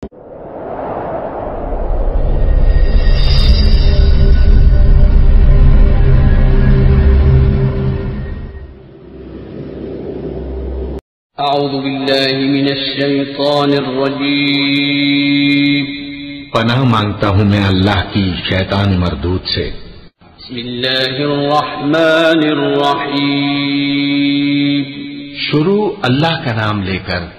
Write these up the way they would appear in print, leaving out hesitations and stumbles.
अऊज़ु बिल्लाहि मिनश शैतानिर रजीम। पनाह मांगता हूँ मैं अल्लाह की शैतान मरदूद से। बिस्मिल्लाहिर रहमानिर रहीम। शुरू अल्लाह का नाम लेकर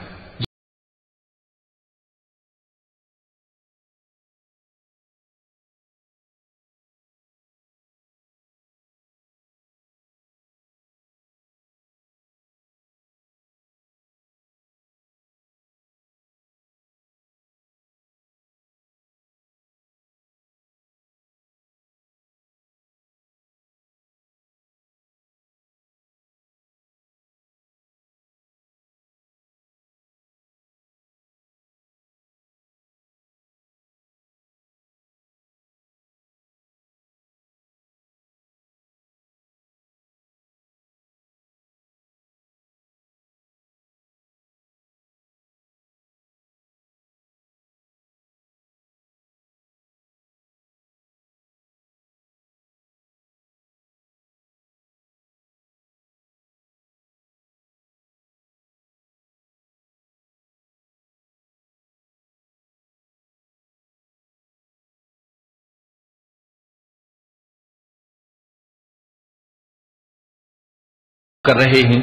कर रहे हैं,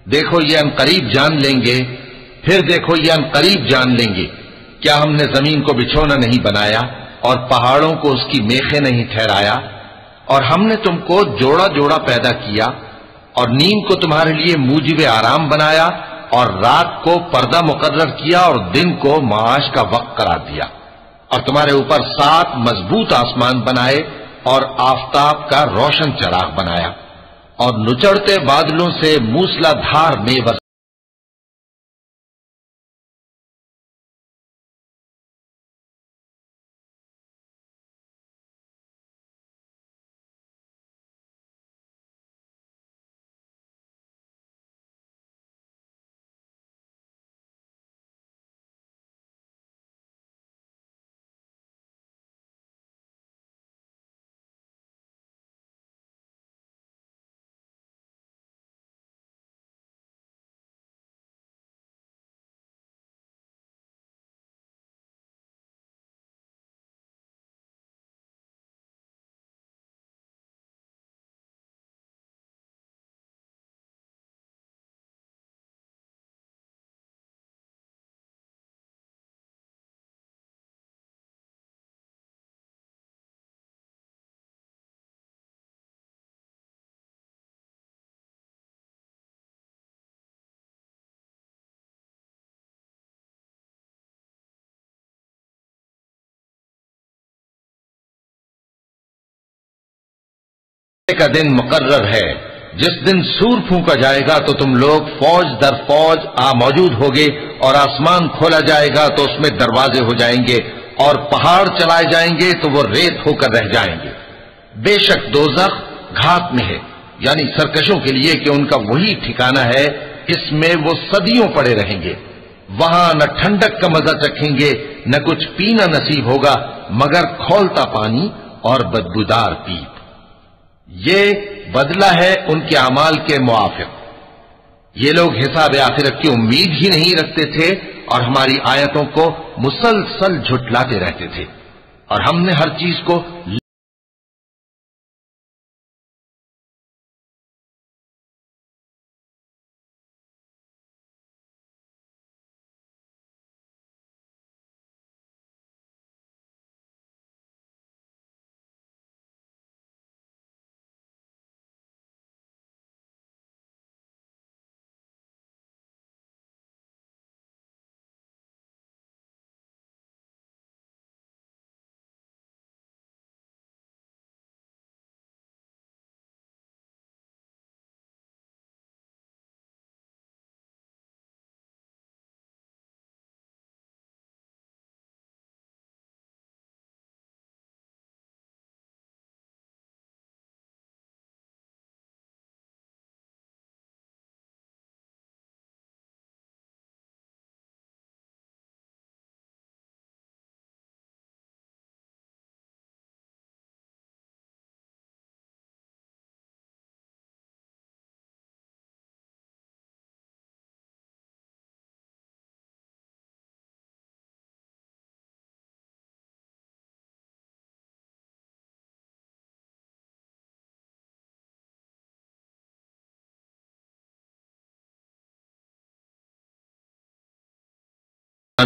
देखो ये अनकरीब जान लेंगे, फिर देखो ये अनकरीब जान लेंगे। क्या हमने जमीन को बिछौना नहीं बनाया और पहाड़ों को उसकी मेखें नहीं ठहराया? और हमने तुमको जोड़ा जोड़ा पैदा किया और नींद को तुम्हारे लिए मूजिब आराम बनाया और रात को पर्दा मुकर्रर किया और दिन को माश का वक्त करार दिया और तुम्हारे ऊपर 7 मजबूत आसमान बनाए और आफताब का रोशन चराग बनाया और नुचड़ते बादलों से मूसलाधार में बरस। का दिन मुकर्रर है, जिस दिन सूर फूंका जाएगा तो तुम लोग फौज दर फौज मौजूद होगे और आसमान खोला जाएगा तो उसमें दरवाजे हो जाएंगे और पहाड़ चलाए जाएंगे तो वो रेत होकर रह जाएंगे। बेशक दोज़ख घात में है, यानी सरकशों के लिए कि उनका वही ठिकाना है, इसमें वो सदियों पड़े रहेंगे। वहां न ठंडक का मजा चखेंगे न कुछ पीना नसीब होगा मगर खौलता पानी और बदबूदार पीप। ये बदला है उनके अमाल के मुआफिक। ये लोग हिसाब आखिरत की उम्मीद ही नहीं रखते थे और हमारी आयतों को मुसलसल झुटलाते रहते थे और हमने हर चीज को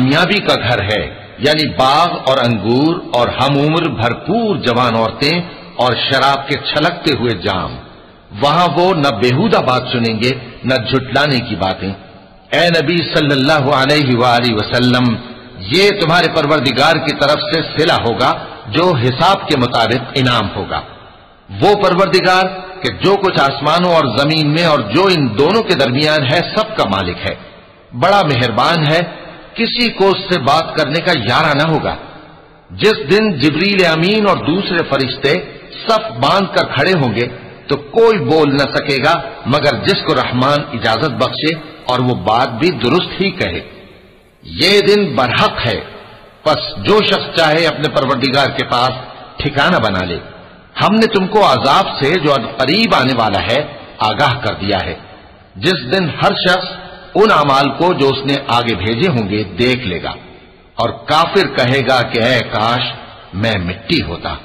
कामयाबी का घर है, यानी बाग और अंगूर और हम उम्र भरपूर जवान औरतें और शराब के छलकते हुए जाम। वहां वो न बेहुदा बात सुनेंगे न झुटलाने की बातें। ए नबी सल्लल्लाहु अलैहि वसल्लम, ये तुम्हारे परवरदिगार की तरफ से सिला होगा जो हिसाब के मुताबिक इनाम होगा। वो परवरदिगार कि जो कुछ आसमानों और जमीन में और जो इन दोनों के दरमियान है सबका मालिक है, बड़ा मेहरबान है, किसी को उससे बात करने का यारा न होगा। जिस दिन जिब्रील अमीन और दूसरे फरिश्ते सफ बांध कर खड़े होंगे तो कोई बोल न सकेगा मगर जिसको रहमान इजाजत बख्शे और वो बात भी दुरुस्त ही कहे। ये दिन बरहक है, बस जो शख्स चाहे अपने परवरदिगार के पास ठिकाना बना ले। हमने तुमको अजाब से जो करीब आने वाला है आगाह कर दिया है, जिस दिन हर शख्स उन अमाल को जो उसने आगे भेजे होंगे देख लेगा और काफिर कहेगा कि ऐ काश मैं मिट्टी होता।